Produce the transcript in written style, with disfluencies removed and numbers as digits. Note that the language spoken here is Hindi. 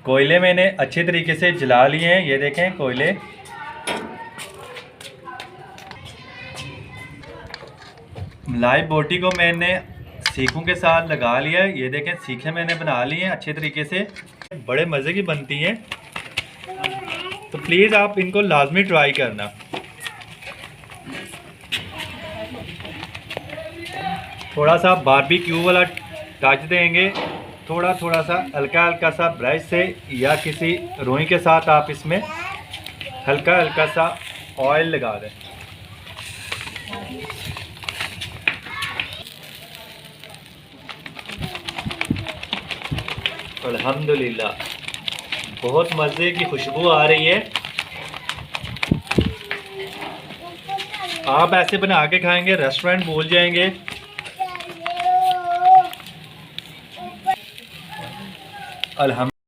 कोयले मैंने अच्छे तरीके से जला लिए हैं, ये देखें कोयले। मलाई बोटी को मैंने सीखों के साथ लगा लिया है, ये देखें सीखें मैंने बना ली हैं अच्छे तरीके से, बड़े मज़े की बनती हैं। तो प्लीज़ आप इनको लाजमी ट्राई करना। थोड़ा सा बारबेक्यू वाला टच देंगे, थोड़ा थोड़ा सा हल्का हल्का सा ब्रश से या किसी रुई के साथ आप इसमें हल्का हल्का सा ऑयल लगा दें। अल्हम्दुलिल्लाह बहुत मज़े की खुशबू आ रही है। आप ऐसे बना के खाएंगे रेस्टोरेंट भूल जाएंगे। अल्हम्दुलिल्लाह।